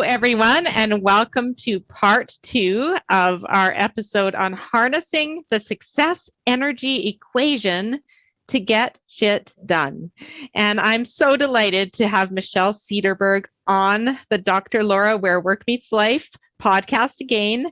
everyone, and welcome to part 2 of our episode on harnessing the success energy equation to get shit done. And I'm so delighted to have Michelle Cederberg on the Dr. Laura Where Work Meets Life podcast again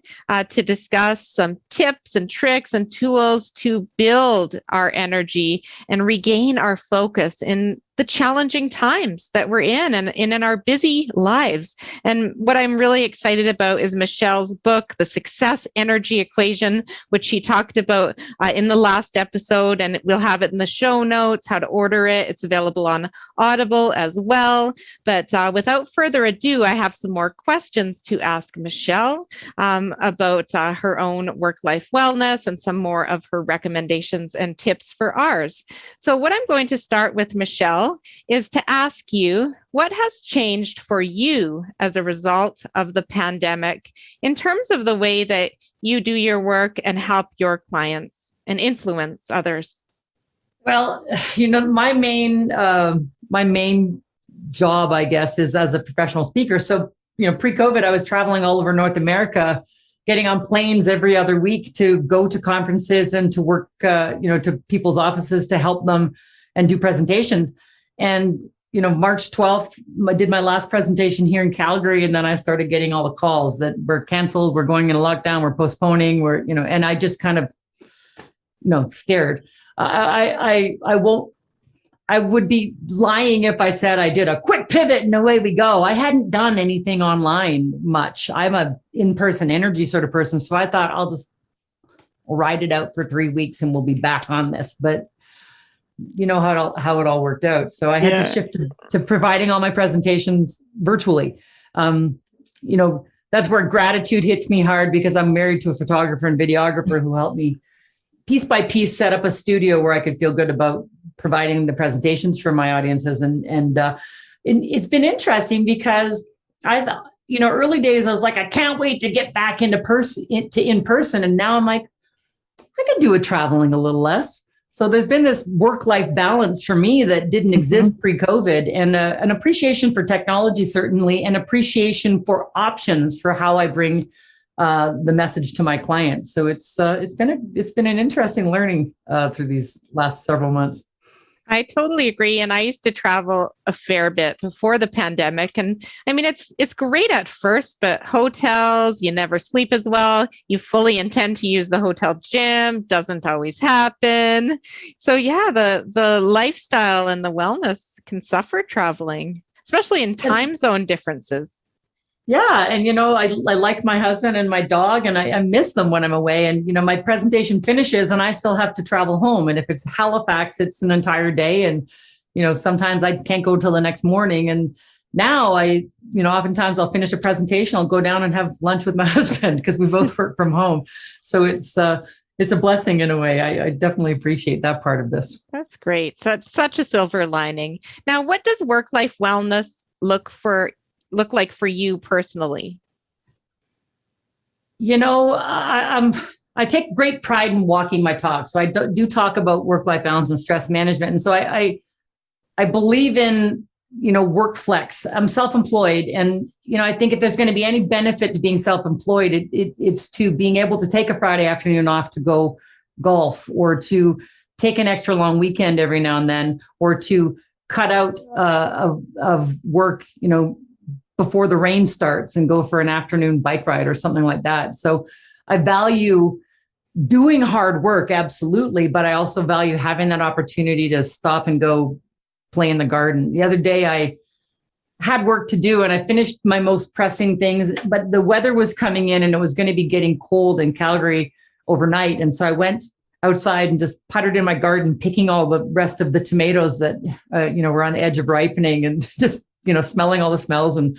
to discuss some tips and tricks and tools to build our energy and regain our focus in the challenging times that we're in and in our busy lives. And what I'm really excited about is Michelle's book, The Success Energy Equation, which she talked about in the last episode, and we'll have it in the show notes, how to order it. It's available on Audible as well. But without further ado, I have some more questions to ask Michelle about her own work-life wellness and some more of her recommendations and tips for ours. So what I'm going to start with, Michelle, is to ask you, what has changed for you as a result of the pandemic in terms of the way that you do your work and help your clients and influence others? Well, my main job, I guess, is as a professional speaker. So, pre-COVID, I was traveling all over North America, getting on planes every other week to go to conferences and to work, to people's offices to help them and do presentations. And, March 12th, I did my last presentation here in Calgary. And then I started getting all the calls that we're canceled, we're going into lockdown, we're postponing, and I just kind of, scared. I would be lying if I said I did a quick pivot and away we go. I hadn't done anything online much. I'm a in-person energy sort of person. So I thought I'll just ride it out for 3 weeks and we'll be back on this. But you know how it all worked out. So I had to shift to providing all my presentations virtually. That's where gratitude hits me hard because I'm married to a photographer and videographer who helped me piece by piece set up a studio where I could feel good about providing the presentations for my audiences. And it's been interesting because I thought, early days, I was like, I can't wait to get back in person. And now I'm like, I could do it traveling a little less. So there's been this work-life balance for me that didn't exist pre-COVID, and an appreciation for technology, certainly, and appreciation for options for how I bring the message to my clients. So it's been an interesting learning through these last several months. I totally agree. And I used to travel a fair bit before the pandemic. And I mean, it's great at first, but hotels, you never sleep as well. You fully intend to use the hotel gym, doesn't always happen. So yeah, the lifestyle and the wellness can suffer traveling, especially in time zone differences. Yeah. And, I like my husband and my dog, and I miss them when I'm away. And, my presentation finishes and I still have to travel home. And if it's Halifax, it's an entire day. And, sometimes I can't go till the next morning. And now oftentimes I'll finish a presentation, I'll go down and have lunch with my husband because we both work from home. So it's a blessing in a way. I definitely appreciate that part of this. That's great. So it's such a silver lining. Now, what does work-life wellness look like for you personally? I take great pride in walking my talk. So I do talk about work-life balance and stress management. And so I believe in, work flex. I'm self-employed. And, I think if there's going to be any benefit to being self-employed, it's to being able to take a Friday afternoon off to go golf, or to take an extra long weekend every now and then, or to cut out of work, before the rain starts and go for an afternoon bike ride or something like that. So I value doing hard work, absolutely, but I also value having that opportunity to stop and go play in the garden. The other day I had work to do and I finished my most pressing things, but the weather was coming in and it was going to be getting cold in Calgary overnight. And so I went outside and just puttered in my garden, picking all the rest of the tomatoes that, were on the edge of ripening, and just, smelling all the smells and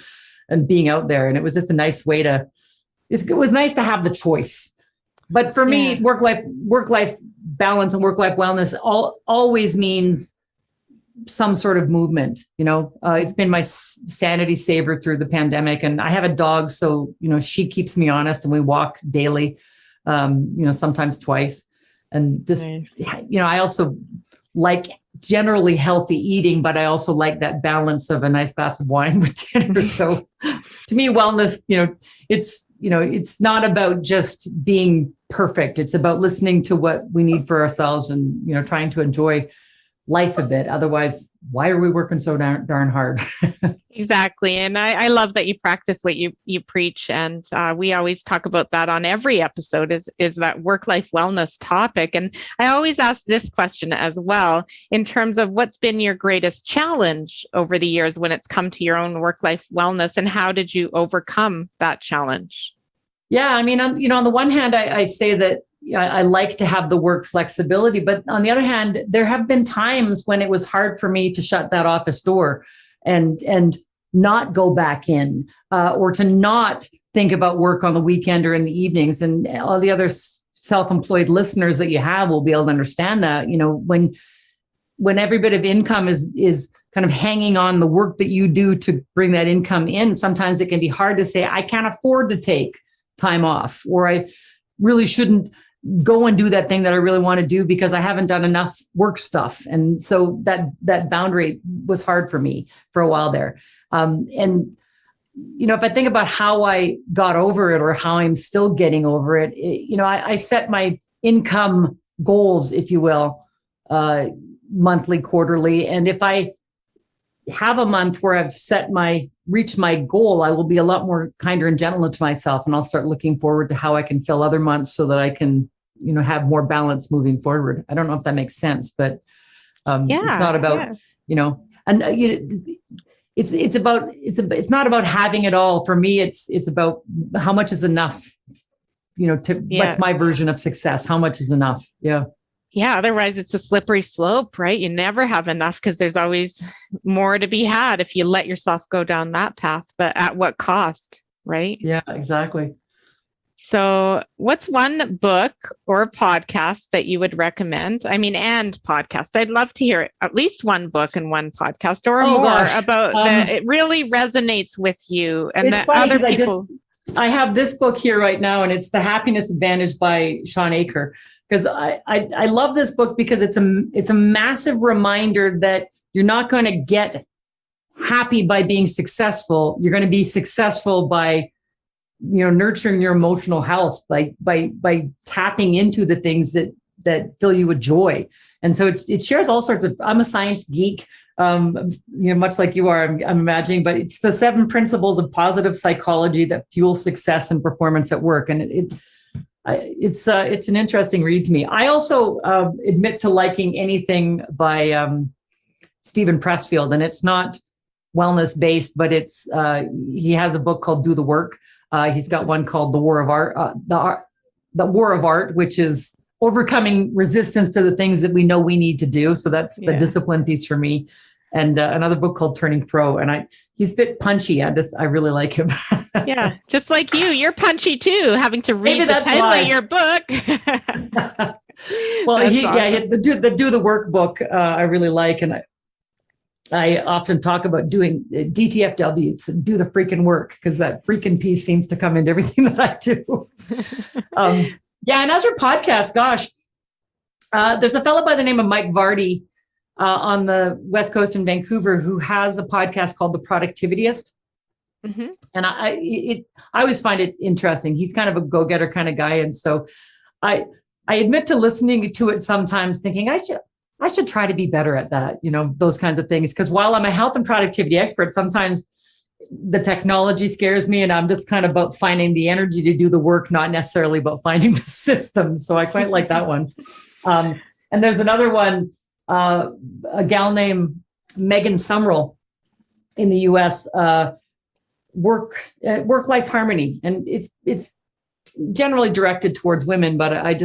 being out there. And it was just a nice way it was nice to have the choice. But for me, work-life balance and work-life wellness always means some sort of movement. It's been my sanity saver through the pandemic. And I have a dog, so, she keeps me honest, and we walk daily, sometimes twice. And just, I also like generally healthy eating, but I also like that balance of a nice glass of wine with dinner. So to me, wellness, it's not about just being perfect. It's about listening to what we need for ourselves and, trying to enjoy life a bit. Otherwise, why are we working so darn hard? Exactly. And I love that you practice what you preach. And we always talk about that on every episode is that work-life wellness topic. And I always ask this question as well, in terms of what's been your greatest challenge over the years when it's come to your own work-life wellness, and how did you overcome that challenge? Yeah. I mean, on the one hand, I say that I like to have the work flexibility, but on the other hand, there have been times when it was hard for me to shut that office door and not go back in, or to not think about work on the weekend or in the evenings. And all the other self-employed listeners that you have will be able to understand that, when every bit of income is kind of hanging on the work that you do to bring that income in, sometimes it can be hard to say, I can't afford to take time off, or I really shouldn't go and do that thing that I really want to do because I haven't done enough work stuff. And so that boundary was hard for me for a while there. And if I think about how I got over it or how I'm still getting over it, I set my income goals, if you will, monthly, quarterly. And if I have a month where I've reached my goal, I will be a lot more kinder and gentler to myself. And I'll start looking forward to how I can fill other months so that I can, have more balance moving forward. I don't know if that makes sense, but it's not about, it's not about having it all. For me, it's about how much is enough, what's my version of success? How much is enough? Yeah. Yeah. Otherwise it's a slippery slope, right? You never have enough because there's always more to be had if you let yourself go down that path, but at what cost, right? Yeah, exactly. So what's one book or podcast that you would recommend? I mean, and podcast. I'd love to hear at least one book and one podcast or more about that it really resonates with you and that other people. I have this book here right now, and it's The Happiness Advantage by Sean Aker. Because I love this book because it's a massive reminder that you're not going to get happy by being successful. You're going to be successful by nurturing your emotional health, by tapping into the things that fill you with joy. And so it shares all sorts of. I'm a science geek, much like you are, I'm imagining. But it's the 7 principles of positive psychology that fuel success and performance at work, and it's an interesting read to me. I also admit to liking anything by Stephen Pressfield, and it's not wellness based, but it's he has a book called Do the Work. He's got one called The War of Art, the War of Art, which is overcoming resistance to the things that we know we need to do. So that's the discipline piece for me. And another book called Turning Pro. And he's a bit punchy. I really like him. Yeah, just like you. You're punchy too, having to read the title of your book. Well, awesome. The Do the Work book I really like. And I often talk about doing DTFW, do the freaking work, because that freaking piece seems to come into everything that I do. And as your podcast, gosh, there's a fellow by the name of Mike Vardy on the West Coast in Vancouver who has a podcast called The Productivityist. Mm-hmm. And I always find it interesting. He's kind of a go-getter kind of guy. And so I admit to listening to it sometimes thinking I should try to be better at that, those kinds of things. Because while I'm a health and productivity expert, sometimes the technology scares me and I'm just kind of about finding the energy to do the work, not necessarily about finding the system. So I quite like that one. And there's another one, a gal named Megan Sumrall in the US, work-life harmony. And it's generally directed towards women, but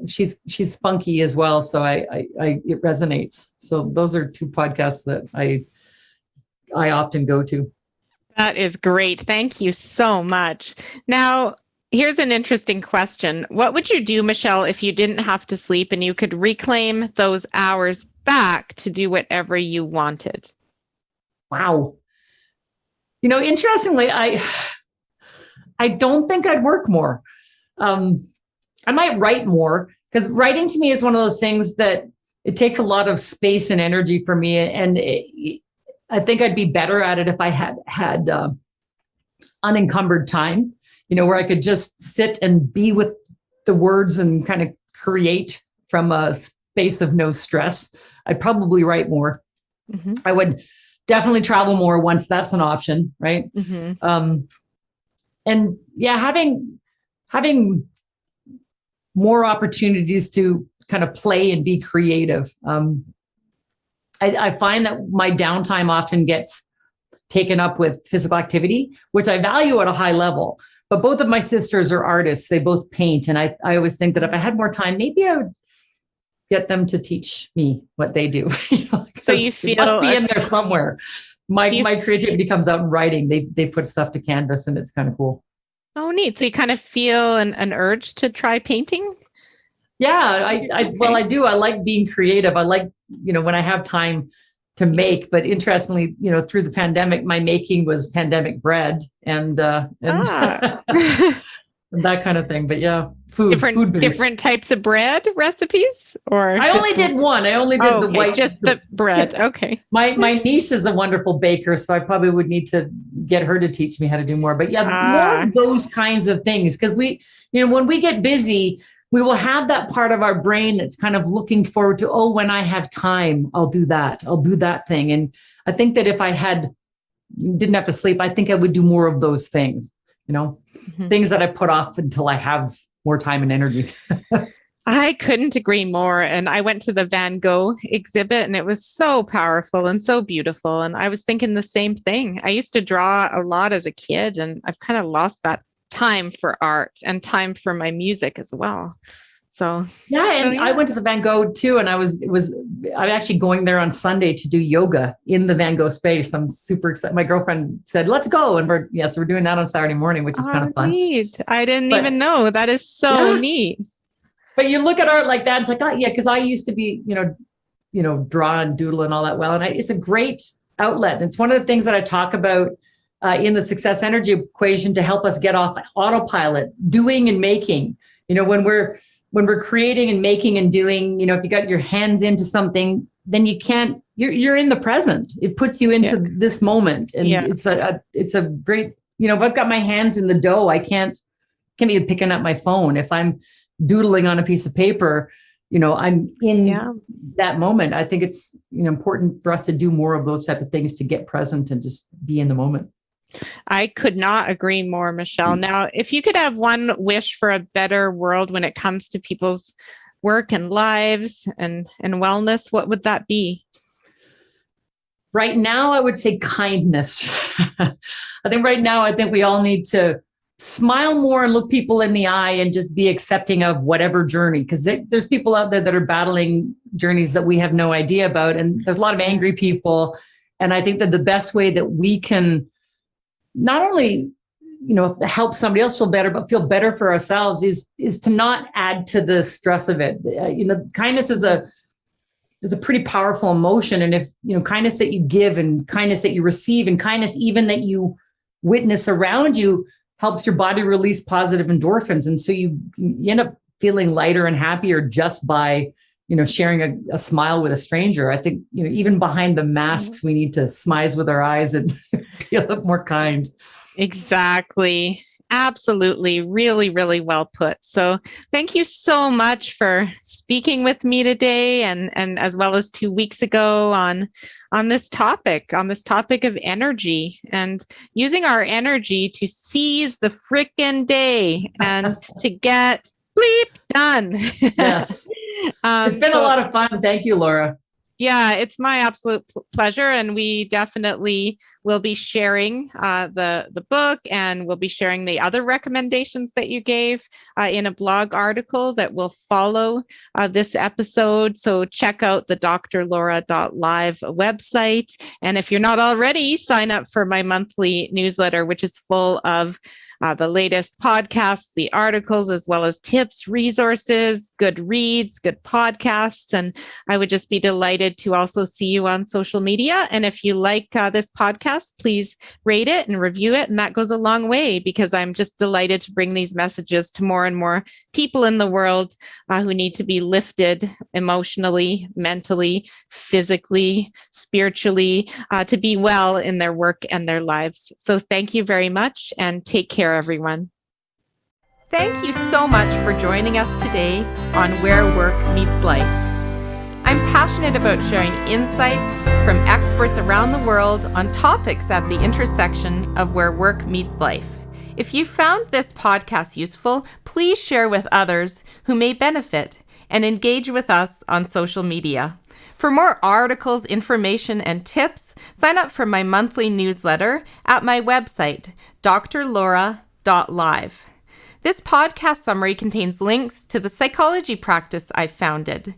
she's spunky as well. So it resonates. So those are 2 podcasts that I often go to. That is great. Thank you so much. Now, here's an interesting question. What would you do, Michelle, if you didn't have to sleep and you could reclaim those hours back to do whatever you wanted? Wow. Interestingly, I don't think I'd work more. I might write more, because writing to me is one of those things that it takes a lot of space and energy for me. And I think I'd be better at it if I had unencumbered time, where I could just sit and be with the words and kind of create from a space of no stress, I'd probably write more. Mm-hmm. I would definitely travel more once that's an option, right? Mm-hmm. And yeah, having more opportunities to kind of play and be creative. I find that my downtime often gets taken up with physical activity, which I value at a high level. But both of my sisters are artists. They both paint. And I always think that if I had more time, maybe I would get them to teach me what they do. So you feel it must be in there somewhere. My creativity comes out in writing. They put stuff to canvas and it's kind of cool. Oh, neat. So you kind of feel an urge to try painting? Yeah, I do. I like being creative. I like, when I have time to make, but interestingly, through the pandemic, my making was pandemic bread and that kind of thing. But yeah, food different types of bread recipes, or I only did one. I only did the white, just the bread. Okay. My niece is a wonderful baker, so I probably would need to get her to teach me how to do more. But yeah, more of those kinds of things, because we, when we get busy, we will have that part of our brain that's kind of looking forward to, when I have time, I'll do that. I'll do that thing. And I think that if I didn't have to sleep, I think I would do more of those things, mm-hmm. things that I put off until I have more time and energy. I couldn't agree more. And I went to the Van Gogh exhibit and it was so powerful and so beautiful. And I was thinking the same thing. I used to draw a lot as a kid and I've kind of lost that time for art and time for my music as well. So I went to the Van Gogh too, and I'm actually going there on Sunday to do yoga in the Van Gogh space. I'm super excited. My girlfriend said, "Let's go," and we're doing that on Saturday morning, which is kind of fun. Neat! I didn't even know. That is so neat. But you look at art like that, it's like, because I used to be, draw and doodle and all that. Well, and it's a great outlet. It's one of the things that I talk about in the success energy equation to help us get off autopilot, doing and making. When we're creating and making and doing, if you got your hands into something, then you're in the present. It puts you into this moment. And it's a great, if I've got my hands in the dough, I can't be picking up my phone. If I'm doodling on a piece of paper, I'm in that moment. I think it's important for us to do more of those types of things to get present and just be in the moment. I could not agree more, Michelle. Now, if you could have one wish for a better world when it comes to people's work and lives and wellness, what would that be? Right now, I would say kindness. I think we all need to smile more and look people in the eye and just be accepting of whatever journey, because there's people out there that are battling journeys that we have no idea about. And there's a lot of angry people. And I think that the best way that we can not only, help somebody else feel better, but feel better for ourselves is to not add to the stress of it. Kindness is a pretty powerful emotion. And if, kindness that you give and kindness that you receive and kindness even that you witness around you helps your body release positive endorphins. And so you end up feeling lighter and happier just by, sharing a smile with a stranger. I think, even behind the masks, we need to smile with our eyes and be a little more kind. Exactly. Absolutely. Really, really well put. So thank you so much for speaking with me today and as well as 2 weeks ago on this topic of energy and using our energy to seize the frickin' day and to get bleep done. Yes. It's been a lot of fun. Thank you, Laura. Yeah, it's my absolute pleasure. And we definitely will be sharing the book, and we'll be sharing the other recommendations that you gave in a blog article that will follow this episode. So check out the drlaura.live website. And if you're not already, sign up for my monthly newsletter, which is full of the latest podcasts, the articles, as well as tips, resources, good reads, good podcasts. And I would just be delighted to also see you on social media. And if you like this podcast, please rate it and review it. And that goes a long way, because I'm just delighted to bring these messages to more and more people in the world who need to be lifted emotionally, mentally, physically, spiritually, to be well in their work and their lives. So thank you very much, and take care, everyone. Thank you so much for joining us today on Where Work Meets Life. I'm passionate about sharing insights from experts around the world on topics at the intersection of where work meets life. If you found this podcast useful, please share with others who may benefit, and engage with us on social media. For more articles, information, and tips, sign up for my monthly newsletter at my website, drlaura.live. This podcast summary contains links to the psychology practice I've founded,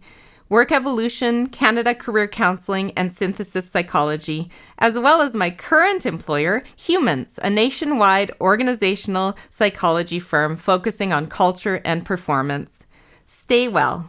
Work Evolution, Canada Career Counseling, and Synthesis Psychology, as well as my current employer, Humans, a nationwide organizational psychology firm focusing on culture and performance. Stay well.